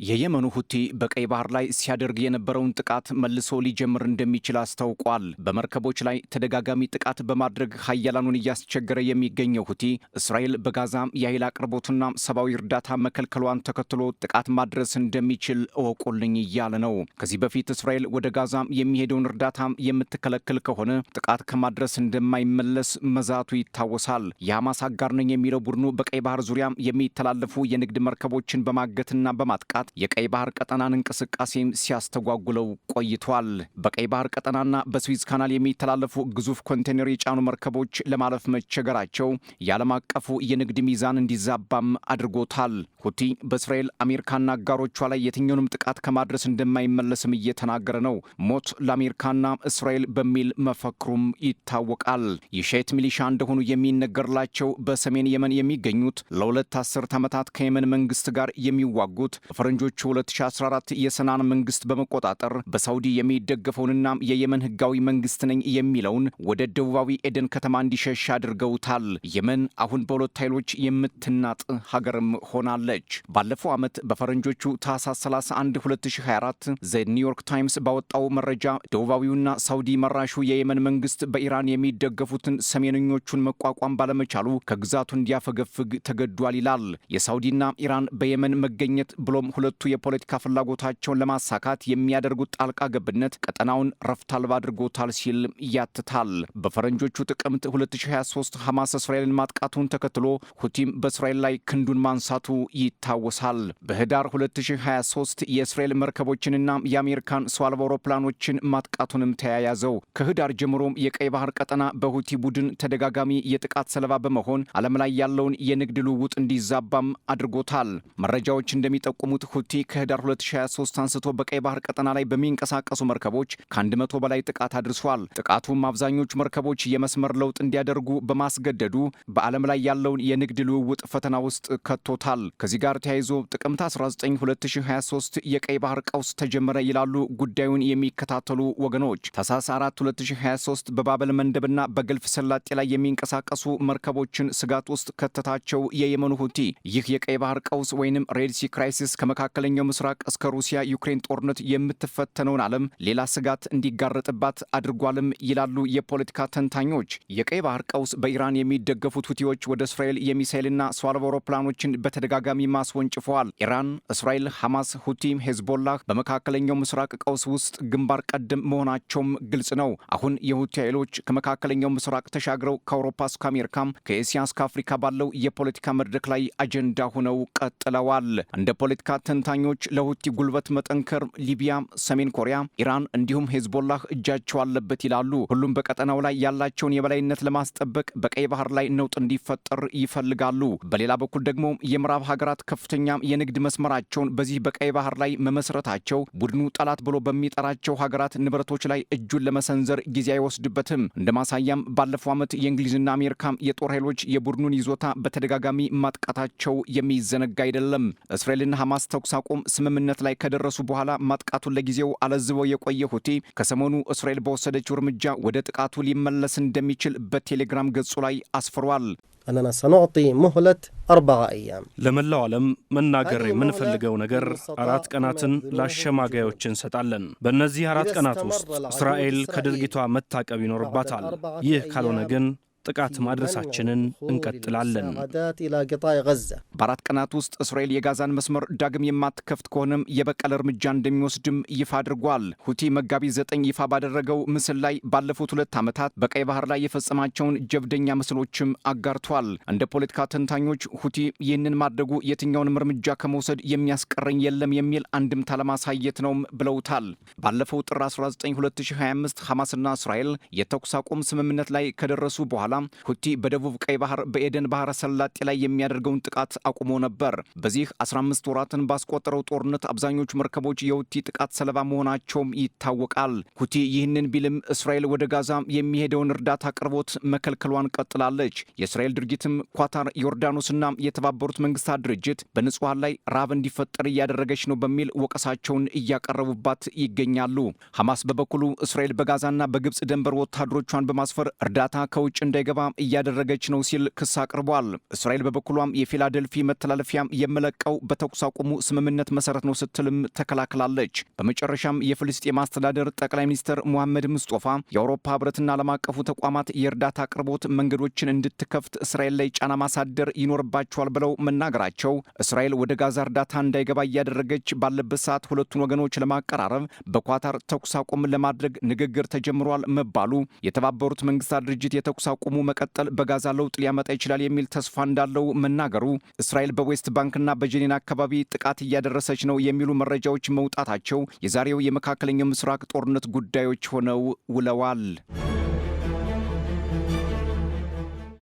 የየመኑ ሁቲ በቀይ ባህር ላይ ሲያደርግ የነበረውን ጥቃት መልሶ ሊጀምር እንደሚችል አስታውቋል። በመርከቦች ላይ ተደጋጋሚ ጥቃት በማድረግ ሀያላኑን እያስቸገረ የሚገኘው ሁቲ እስራኤል በጋዛ የኃይል አቅርቦትና ሰብአዊ እርዳታ መከልከሏን ተከትሎ ጥቃት ማድረስ እንደሚችል እወቁልኝ እያለ ነው። ከዚህ በፊት እስራኤል ወደ ጋዛ የሚሄደውን እርዳታ የምትከለክል ከሆነ ጥቃት ከማድረስ እንደማይመለስ መዛቱ ይታወሳል። የሐማስ አጋር ነኝ የሚለው ቡድኑ በቀይ ባህር ዙሪያ የሚተላለፉ የንግድ መርከቦችን በማገትና በማጥቃት የቀይ ባህር ቀጠናን እንቅስቃሴም ሲያስተጓጉለው ቆይቷል። በቀይ ባህር ቀጠናና በስዊዝ ካናል የሚተላለፉ ግዙፍ ኮንቴነር የጫኑ መርከቦች ለማለፍ መቸገራቸው የዓለም አቀፉ የንግድ ሚዛን እንዲዛባም አድርጎታል። ሁቲ በእስራኤል አሜሪካና አጋሮቿ ላይ የትኛውንም ጥቃት ከማድረስ እንደማይመለስም እየተናገረ ነው። ሞት ለአሜሪካና እስራኤል በሚል መፈክሩም ይታወቃል። የሼት ሚሊሻ እንደሆኑ የሚነገርላቸው በሰሜን የመን የሚገኙት ለሁለት አስርት ዓመታት ከየመን መንግስት ጋር የሚዋጉት ፈረንጆቹ 2014 የሰናን መንግስት በመቆጣጠር በሳውዲ የሚደገፈውንና የየመን ህጋዊ መንግስት ነኝ የሚለውን ወደ ደቡባዊ ኤደን ከተማ እንዲሸሽ አድርገውታል። የመን አሁን በሁለት ኃይሎች የምትናጥ ሀገርም ሆናለች። ባለፈው ዓመት በፈረንጆቹ ታህሳስ 31 2024 ዘ ኒውዮርክ ታይምስ ባወጣው መረጃ ደቡባዊውና ሳውዲ መራሹ የየመን መንግስት በኢራን የሚደገፉትን ሰሜነኞቹን መቋቋም ባለመቻሉ ከግዛቱ እንዲያፈገፍግ ተገዷል ይላል። የሳውዲና ኢራን በየመን መገኘት ብሎም ሁለቱ የፖለቲካ ፍላጎታቸውን ለማሳካት የሚያደርጉት ጣልቃ ገብነት ቀጠናውን ረፍት አልባ አድርጎታል ሲል ያትታል። በፈረንጆቹ ጥቅምት 2023 ሐማስ እስራኤልን ማጥቃቱን ተከትሎ ሁቲም በእስራኤል ላይ ክንዱን ማንሳቱ ይታወሳል። በህዳር 2023 የእስራኤል መርከቦችንና የአሜሪካን ሰው አልባ አውሮፕላኖችን ማጥቃቱንም ተያያዘው። ከህዳር ጀምሮም የቀይ ባህር ቀጠና በሁቲ ቡድን ተደጋጋሚ የጥቃት ሰለባ በመሆን ዓለም ላይ ያለውን የንግድ ልውውጥ እንዲዛባም አድርጎታል። መረጃዎች እንደሚጠቁሙት ሁቲ ከህዳር 2023 አንስቶ በቀይ ባህር ቀጠና ላይ በሚንቀሳቀሱ መርከቦች ከ100 በላይ ጥቃት አድርሷል። ጥቃቱም አብዛኞቹ መርከቦች የመስመር ለውጥ እንዲያደርጉ በማስገደዱ በዓለም ላይ ያለውን የንግድ ልውውጥ ፈተና ውስጥ ከቶታል። ከዚህ ጋር ተያይዞ ጥቅምት 19 2023 የቀይ ባህር ቀውስ ተጀመረ ይላሉ ጉዳዩን የሚከታተሉ ወገኖች። ታህሳስ 4 2023 በባበል መንደብና በገልፍ ሰላጤ ላይ የሚንቀሳቀሱ መርከቦችን ስጋት ውስጥ ከተታቸው የየመኑ ሁቲ። ይህ የቀይ ባህር ቀውስ ወይንም ሬድ ሲ ክራይሲስ ከመካከለኛው ምስራቅ እስከ ሩሲያ ዩክሬን ጦርነት የምትፈተነውን ዓለም ሌላ ስጋት እንዲጋረጥባት አድርጓልም ይላሉ የፖለቲካ ተንታኞች። የቀይ ባህር ቀውስ በኢራን የሚደገፉት ሁቲዎች ወደ እስራኤል የሚሳይልና ሰው አልባ አውሮፕላኖችን በተደጋጋሚ ማስወንጭፈዋል። ኢራን፣ እስራኤል፣ ሐማስ፣ ሁቲም፣ ሄዝቦላህ በመካከለኛው ምስራቅ ቀውስ ውስጥ ግንባር ቀደም መሆናቸውም ግልጽ ነው። አሁን የሁቲ ኃይሎች ከመካከለኛው ምስራቅ ተሻግረው ከአውሮፓ እስከ አሜሪካም ከኤስያ እስከ አፍሪካ ባለው የፖለቲካ መድረክ ላይ አጀንዳ ሆነው ቀጥለዋል። እንደ ፖለቲካ ተንታኞች ለሁቲ ጉልበት መጠንከር ሊቢያ፣ ሰሜን ኮሪያ፣ ኢራን እንዲሁም ሄዝቦላህ እጃቸው አለበት ይላሉ። ሁሉም በቀጠናው ላይ ያላቸውን የበላይነት ለማስጠበቅ በቀይ ባህር ላይ ነውጥ እንዲፈጠር ይፈልጋሉ። በሌላ በኩል ደግሞ የምዕራብ ሀገራት ከፍተኛ የንግድ መስመራቸውን በዚህ በቀይ ባህር ላይ መመስረታቸው ቡድኑ ጠላት ብሎ በሚጠራቸው ሀገራት ንብረቶች ላይ እጁን ለመሰንዘር ጊዜ አይወስድበትም። እንደ ማሳያም ባለፈው ዓመት የእንግሊዝና አሜሪካ የጦር ኃይሎች የቡድኑን ይዞታ በተደጋጋሚ ማጥቃታቸው የሚዘነጋ አይደለም። እስራኤልና ሐማስ ተኩስ አቁም ስምምነት ላይ ከደረሱ በኋላ ማጥቃቱን ለጊዜው አለዝበው የቆየ ሁቲ ከሰሞኑ እስራኤል በወሰደችው እርምጃ ወደ ጥቃቱ ሊመለስ እንደሚችል በቴሌግራም ገጹ ላይ አስፍሯል። أننا سنعطي مهلة 4 أيام ለመላው ዓለም መናገር የምንፈልገው ነገር 4 ቀናትን ለአሸማጋዮች እንሰጣለን። በእነዚህ 4 ቀናት ውስጥ እስራኤል ከድርጊቷ መታቀብ ይኖርባታል። ይህ ካልሆነ ግን ጥቃት ማድረሳችንን እንቀጥላለን። በ4 ቀናት ውስጥ እስራኤል የጋዛን መስመር ዳግም የማትከፍት ከሆነም የበቀል እርምጃ እንደሚወስድም ይፋ አድርጓል። ሁቲ መጋቢት 9 ይፋ ባደረገው ምስል ላይ ባለፉት 2 ዓመታት በቀይ ባህር ላይ የፈጸማቸውን ጀብደኛ ምስሎችም አጋርቷል። እንደ ፖለቲካ ተንታኞች ሁቲ ይህንን ማድረጉ የትኛውንም እርምጃ ከመውሰድ የሚያስቀረኝ የለም የሚል አንድምታ ለማሳየት ነውም ብለውታል። ባለፈው ጥር 19 2025 ሐማስና እስራኤል የተኩስ አቁም ስምምነት ላይ ከደረሱ በኋላ ሁቲ በደቡብ ቀይ ባህር በኤደን ባህረ ሰላጤ ላይ የሚያደርገውን ጥቃት አቁሞ ነበር። በዚህ 15 ወራትን ባስቆጠረው ጦርነት አብዛኞቹ መርከቦች የሁቲ ጥቃት ሰለባ መሆናቸውም ይታወቃል። ሁቲ ይህንን ቢልም እስራኤል ወደ ጋዛ የሚሄደውን እርዳታ አቅርቦት መከልከሏን ቀጥላለች። የእስራኤል ድርጊትም ኳታር፣ ዮርዳኖስና የተባበሩት መንግስታት ድርጅት በንጹሃን ላይ ራብ እንዲፈጠር እያደረገች ነው በሚል ወቀሳቸውን እያቀረቡባት ይገኛሉ። ሐማስ በበኩሉ እስራኤል በጋዛና በግብጽ ድንበር ወታደሮቿን በማስፈር እርዳታ ከውጭ እንዳይገባ እንዳይገባ እያደረገች ነው ሲል ክስ አቅርቧል። እስራኤል በበኩሏም የፊላደልፊ መተላለፊያም የመለቀው በተኩስ አቁሙ ስምምነት መሰረት ነው ስትልም ተከላክላለች። በመጨረሻም የፍልስጤም አስተዳደር ጠቅላይ ሚኒስትር ሙሐመድ ሙስጦፋ የአውሮፓ ህብረትና ዓለም አቀፉ ተቋማት የእርዳታ አቅርቦት መንገዶችን እንድትከፍት እስራኤል ላይ ጫና ማሳደር ይኖርባቸዋል ብለው መናገራቸው እስራኤል ወደ ጋዛ እርዳታ እንዳይገባ እያደረገች ባለበት ሰዓት ሁለቱን ወገኖች ለማቀራረብ በኳታር ተኩስ አቁም ለማድረግ ንግግር ተጀምሯል መባሉ የተባበሩት መንግስታት ድርጅት የተኩስ አቁሙ መቀጠል በጋዛ ለውጥ ሊያመጣ ይችላል የሚል ተስፋ እንዳለው መናገሩ እስራኤል በዌስት ባንክና በጀኒን አካባቢ ጥቃት እያደረሰች ነው የሚሉ መረጃዎች መውጣታቸው የዛሬው የመካከለኛው ምስራቅ ጦርነት ጉዳዮች ሆነው ውለዋል።